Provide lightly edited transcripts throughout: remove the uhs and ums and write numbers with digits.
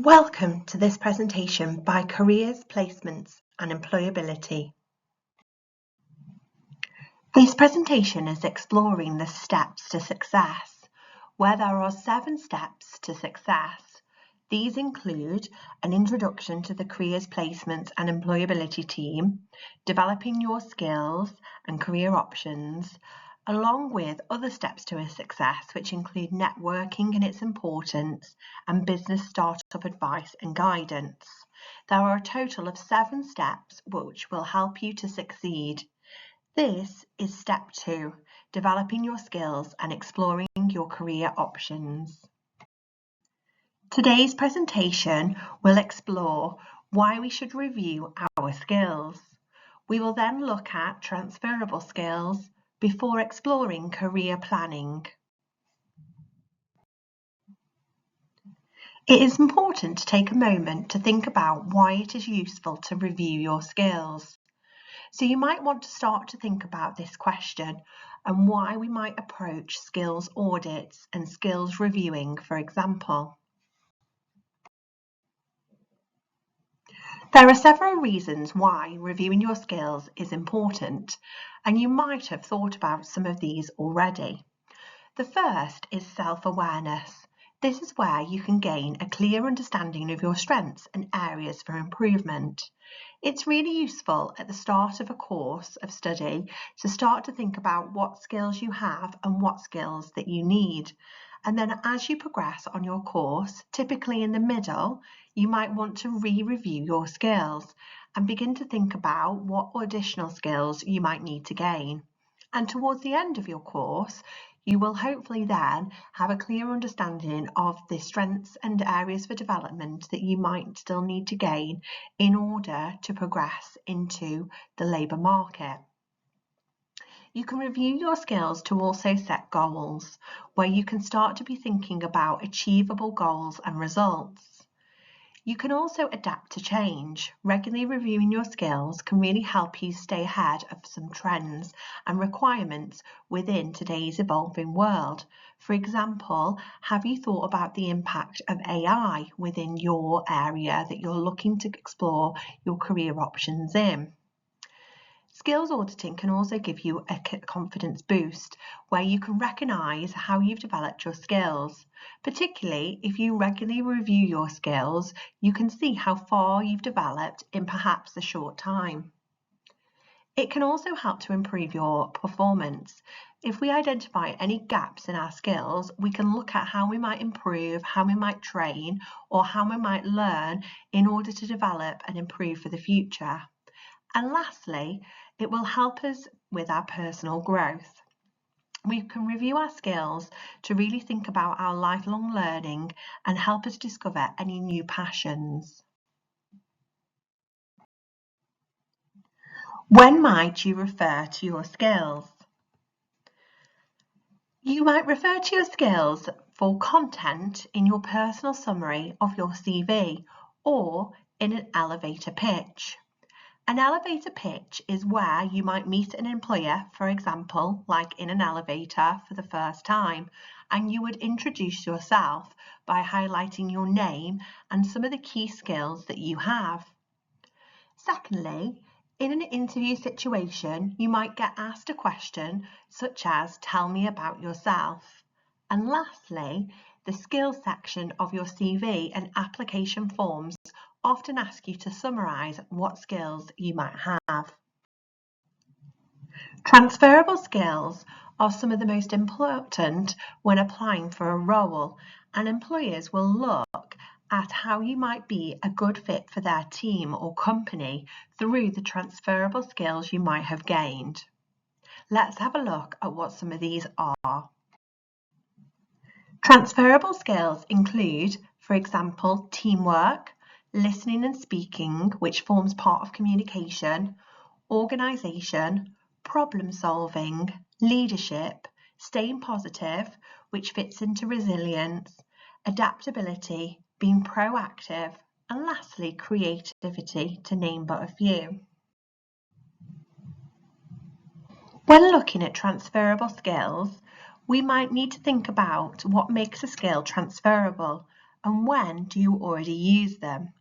Welcome to this presentation by Careers, Placements and Employability. This presentation is exploring the steps to success, where there are 7 steps to success. These include an introduction to the Careers, Placements and Employability team, developing your skills and career options, along with other steps to a success, which include networking and its importance and business startup advice and guidance. There are a total of 7 steps which will help you to succeed. This is step 2, developing your skills and exploring your career options. Today's presentation will explore why we should review our skills. We will then look at transferable skills before exploring career planning. It is important to take a moment to think about why it is useful to review your skills. So you might want to start to think about this question and why we might approach skills audits and skills reviewing, for example. There are several reasons why reviewing your skills is important, and you might have thought about some of these already. The first is self-awareness. This is where you can gain a clear understanding of your strengths and areas for improvement. It's really useful at the start of a course of study to start to think about what skills you have and what skills that you need. And then as you progress on your course, typically in the middle, you might want to review your skills and begin to think about what additional skills you might need to gain. And towards the end of your course, you will hopefully then have a clear understanding of the strengths and areas for development that you might still need to gain in order to progress into the labour market. You can review your skills to also set goals, where you can start to be thinking about achievable goals and results. You can also adapt to change. Regularly reviewing your skills can really help you stay ahead of some trends and requirements within today's evolving world. For example, have you thought about the impact of AI within your area that you're looking to explore your career options in? Skills auditing can also give you a confidence boost where you can recognise how you've developed your skills. Particularly if you regularly review your skills, you can see how far you've developed in perhaps a short time. It can also help to improve your performance. If we identify any gaps in our skills, we can look at how we might improve, how we might train, or how we might learn in order to develop and improve for the future. And lastly, it will help us with our personal growth. We can review our skills to really think about our lifelong learning and help us discover any new passions. When might you refer to your skills? You might refer to your skills for content in your personal summary of your CV or in an elevator pitch. An elevator pitch is where you might meet an employer, for example, like in an elevator for the first time, and you would introduce yourself by highlighting your name and some of the key skills that you have. Secondly, in an interview situation, you might get asked a question such as, "Tell me about yourself." And lastly, the skills section of your CV and application forms often ask you to summarise what skills you might have. Transferable skills are some of the most important when applying for a role, and employers will look at how you might be a good fit for their team or company through the transferable skills you might have gained. Let's have a look at what some of these are. Transferable skills include, for example, teamwork, listening and speaking, which forms part of communication, organisation, problem solving, leadership, staying positive, which fits into resilience, adaptability, being proactive, and lastly, creativity, to name but a few. When looking at transferable skills, we might need to think about what makes a skill transferable and when do you already use them?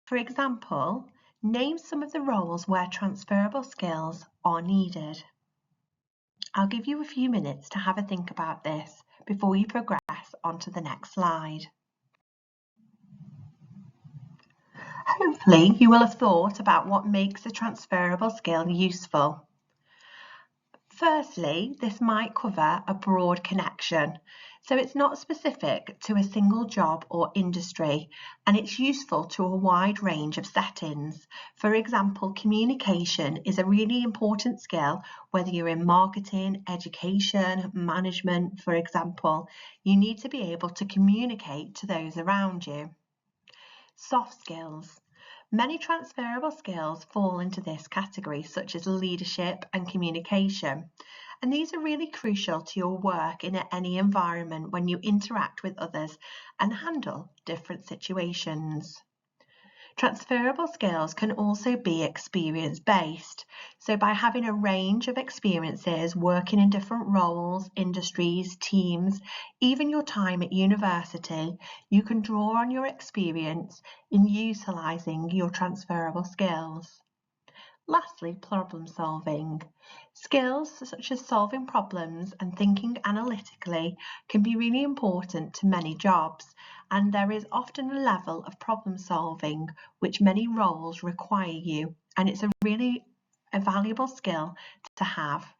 For example, name some of the roles where transferable skills are needed. I'll give you a few minutes to have a think about this before you progress onto the next slide. Hopefully, you will have thought about what makes a transferable skill useful. Firstly, this might cover a broad connection, so it's not specific to a single job or industry, and it's useful to a wide range of settings. For example, communication is a really important skill, whether you're in marketing, education, management, for example. You need to be able to communicate to those around you. Soft skills. Many transferable skills fall into this category, such as leadership and communication. And these are really crucial to your work in any environment when you interact with others and handle different situations. Transferable skills can also be experience-based. So by having a range of experiences, working in different roles, industries, teams, even your time at university, you can draw on your experience in utilising your transferable skills. Lastly, problem solving. Skills such as solving problems and thinking analytically can be really important to many jobs, and there is often a level of problem solving which many roles require you, and it's a really valuable skill to have.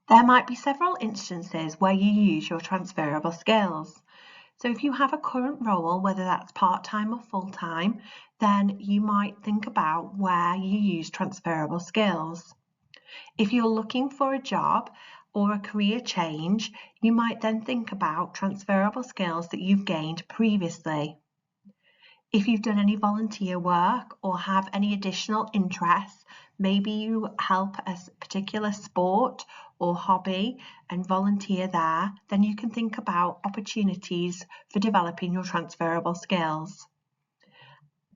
There might be several instances where you use your transferable skills. So if you have a current role, whether that's part-time or full-time, then you might think about where you use transferable skills. If you're looking for a job or a career change, you might then think about transferable skills that you've gained previously. If you've done any volunteer work or have any additional interests, maybe you help a particular sport or hobby and volunteer there, then you can think about opportunities for developing your transferable skills.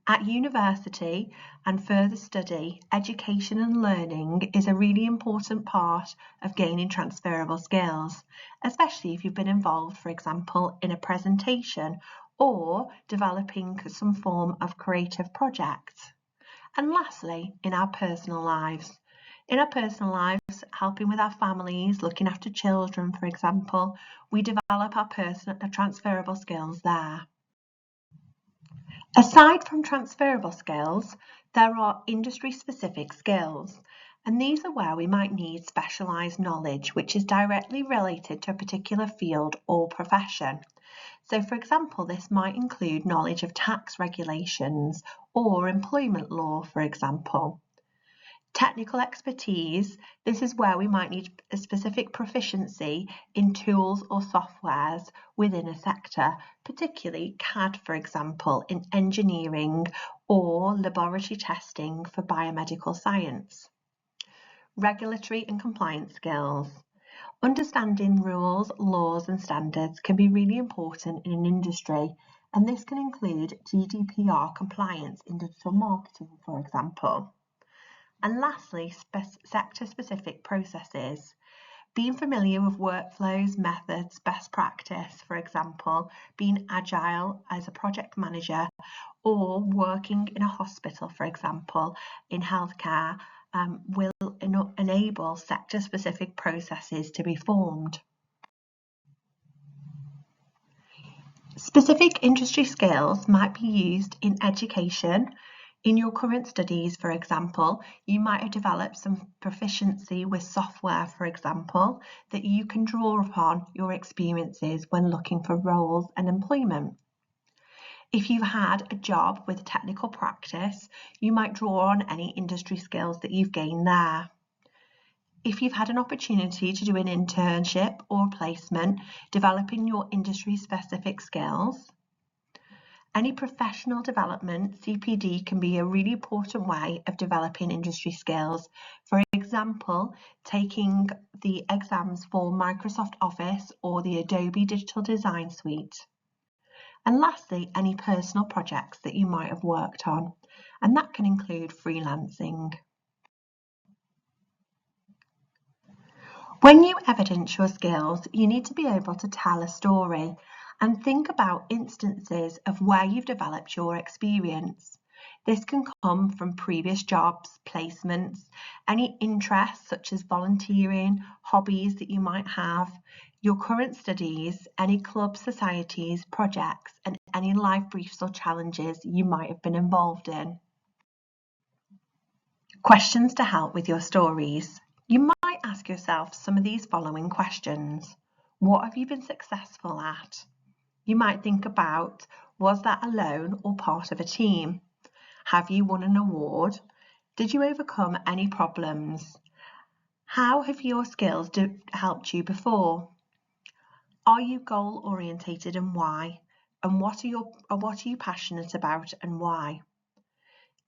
At university and further study, education and learning is a really important part of gaining transferable skills, especially if you've been involved, for example, in a presentation or developing some form of creative project. And lastly, in our personal lives. In our personal lives, helping with our families, looking after children, for example, we develop our transferable skills there. Aside from transferable skills, there are industry-specific skills, and these are where we might need specialised knowledge which is directly related to a particular field or profession. So, for example, this might include knowledge of tax regulations or employment law, for example. Technical expertise, this is where we might need a specific proficiency in tools or softwares within a sector, particularly CAD, for example, in engineering or laboratory testing for biomedical science. Regulatory and compliance skills. Understanding rules, laws and standards can be really important in an industry, and this can include GDPR compliance in digital marketing, for example. And lastly, sector-specific processes. Being familiar with workflows, methods, best practice, for example, being agile as a project manager or working in a hospital, for example, in healthcare, will enable sector-specific processes to be formed. Specific industry skills might be used in education. In your current studies, for example, you might have developed some proficiency with software, for example, that you can draw upon your experiences when looking for roles and employment. If you've had a job with technical practice, you might draw on any industry skills that you've gained there. If you've had an opportunity to do an internship or placement, developing your industry-specific skills. Any professional development, CPD can be a really important way of developing industry skills. For example, taking the exams for Microsoft Office or the Adobe Digital Design Suite. And lastly, any personal projects that you might have worked on, and that can include freelancing. When you evidence your skills, you need to be able to tell a story and think about instances of where you've developed your experience. This can come from previous jobs, placements, any interests such as volunteering, hobbies that you might have, your current studies, any clubs, societies, projects, and any life briefs or challenges you might have been involved in. Questions to help with your stories. You might ask yourself some of these following questions. What have you been successful at? You might think about, was that alone or part of a team? Have you won an award? Did you overcome any problems? How have your skills helped you before? Are you goal orientated and why? And what are you passionate about and why?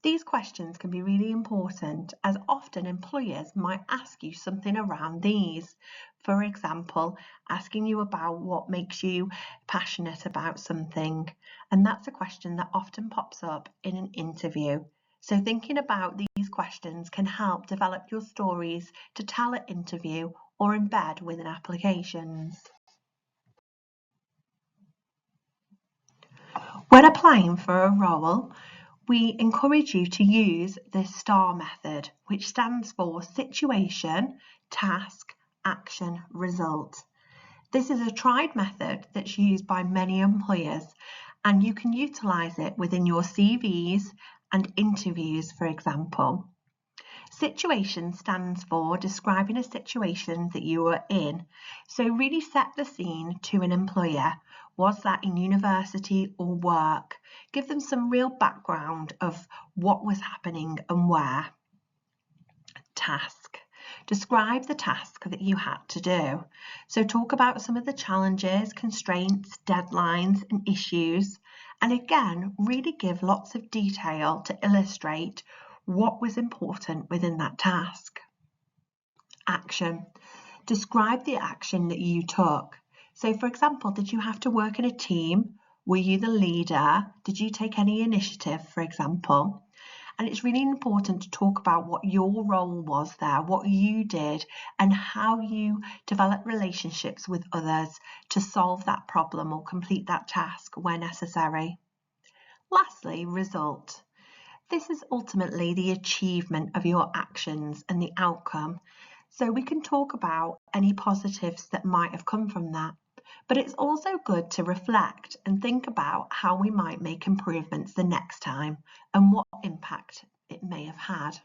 These questions can be really important as often employers might ask you something around these. For example, asking you about what makes you passionate about something. And that's a question that often pops up in an interview. So thinking about these questions can help develop your stories to tell at interview or embed within applications. When applying for a role, we encourage you to use the STAR method, which stands for Situation, Task, Action, Result. This is a tried method that's used by many employers, and you can utilise it within your CVs and interviews, for example. Situation stands for describing a situation that you are in. So really set the scene to an employer. Was that in university or work? Give them some real background of what was happening and where. Task. Describe the task that you had to do. So talk about some of the challenges, constraints, deadlines and issues. And again, really give lots of detail to illustrate what was important within that task. Action. Describe the action that you took. So for example, did you have to work in a team? Were you the leader? Did you take any initiative, for example? And it's really important to talk about what your role was there, what you did, and how you develop relationships with others to solve that problem or complete that task where necessary. Lastly, result. This is ultimately the achievement of your actions and the outcome. So we can talk about any positives that might have come from that. But it's also good to reflect and think about how we might make improvements the next time and what impact it may have had.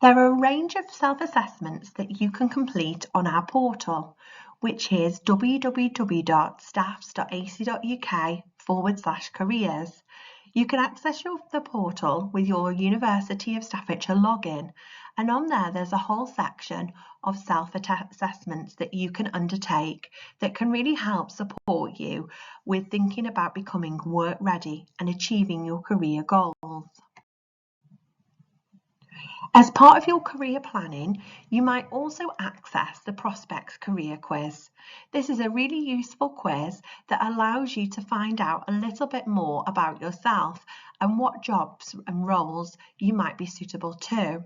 There are a range of self-assessments that you can complete on our portal, which is www.staffs.ac.uk/careers. You can access the portal with your University of Staffordshire login, and on there's a whole section of self-assessments that you can undertake that can really help support you with thinking about becoming work ready and achieving your career goals. As part of your career planning, you might also access the Prospects Career Quiz. This is a really useful quiz that allows you to find out a little bit more about yourself and what jobs and roles you might be suitable to.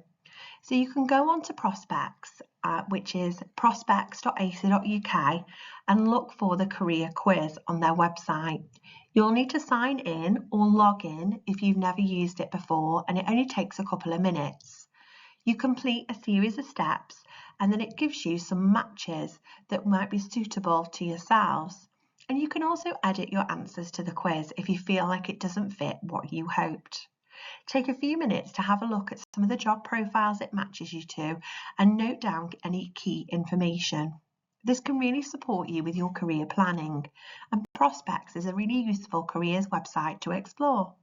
So you can go on to Prospects, which is prospects.ac.uk, and look for the career quiz on their website. You'll need to sign in or log in if you've never used it before, and it only takes a couple of minutes. You complete a series of steps and then it gives you some matches that might be suitable to yourselves. And you can also edit your answers to the quiz if you feel like it doesn't fit what you hoped. Take a few minutes to have a look at some of the job profiles it matches you to and note down any key information. This can really support you with your career planning, and Prospects is a really useful careers website to explore.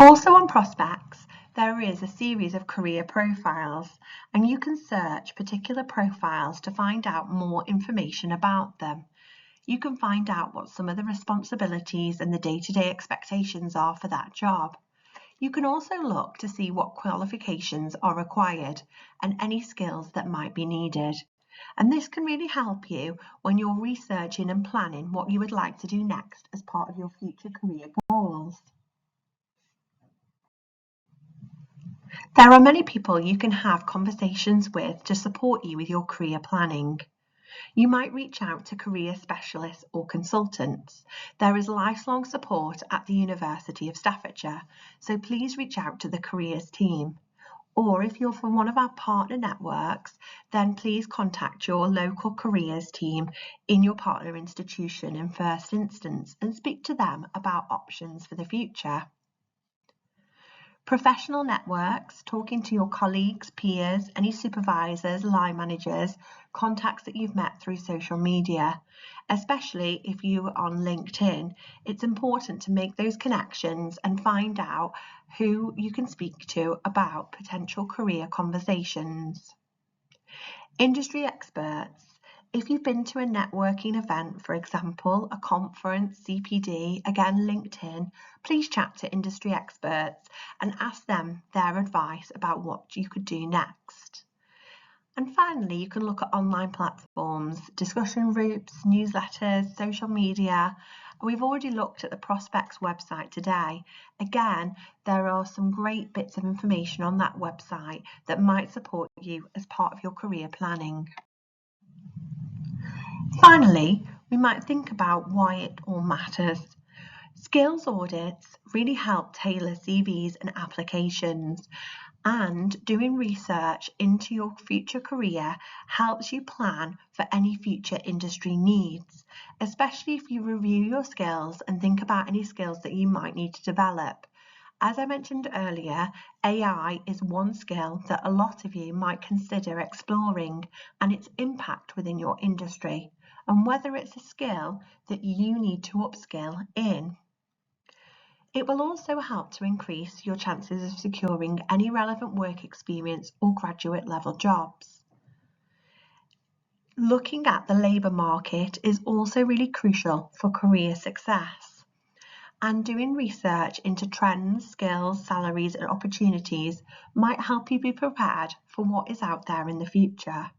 Also on Prospects, there is a series of career profiles, and you can search particular profiles to find out more information about them. You can find out what some of the responsibilities and the day-to-day expectations are for that job. You can also look to see what qualifications are required and any skills that might be needed. And this can really help you when you're researching and planning what you would like to do next as part of your future career goals. There are many people you can have conversations with to support you with your career planning. You might reach out to career specialists or consultants. There is lifelong support at the University of Staffordshire, so please reach out to the careers team. Or if you're from one of our partner networks, then please contact your local careers team in your partner institution in first instance and speak to them about options for the future. Professional networks, talking to your colleagues, peers, any supervisors, line managers, contacts that you've met through social media. Especially if you are on LinkedIn, it's important to make those connections and find out who you can speak to about potential career conversations. Industry experts. If you've been to a networking event, for example, a conference, CPD, again LinkedIn, please chat to industry experts and ask them their advice about what you could do next. And finally, you can look at online platforms, discussion groups, newsletters, social media. We've already looked at the Prospects website today. Again, there are some great bits of information on that website that might support you as part of your career planning. Finally, we might think about why it all matters. Skills audits really help tailor CVs and applications, and doing research into your future career helps you plan for any future industry needs, especially if you review your skills and think about any skills that you might need to develop. As I mentioned earlier, AI is one skill that a lot of you might consider exploring and its impact within your industry, and whether it's a skill that you need to upskill in. It will also help to increase your chances of securing any relevant work experience or graduate level jobs. Looking at the labour market is also really crucial for career success. And doing research into trends, skills, salaries and opportunities might help you be prepared for what is out there in the future.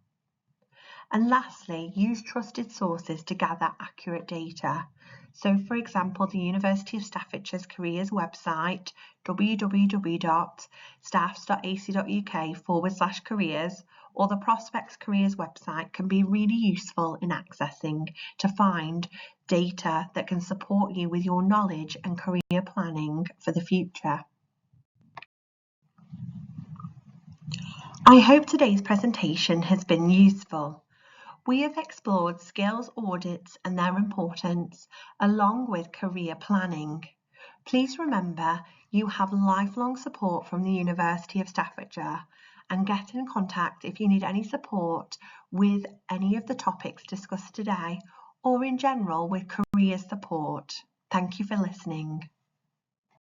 And lastly, use trusted sources to gather accurate data. So for example, the University of Staffordshire's careers website, www.staffs.ac.uk/careers, or the Prospects Careers website can be really useful in accessing to find data that can support you with your knowledge and career planning for the future. I hope today's presentation has been useful. We have explored skills audits and their importance, along with career planning. Please remember you have lifelong support from the University of Staffordshire, and get in contact if you need any support with any of the topics discussed today or in general with career support. Thank you for listening.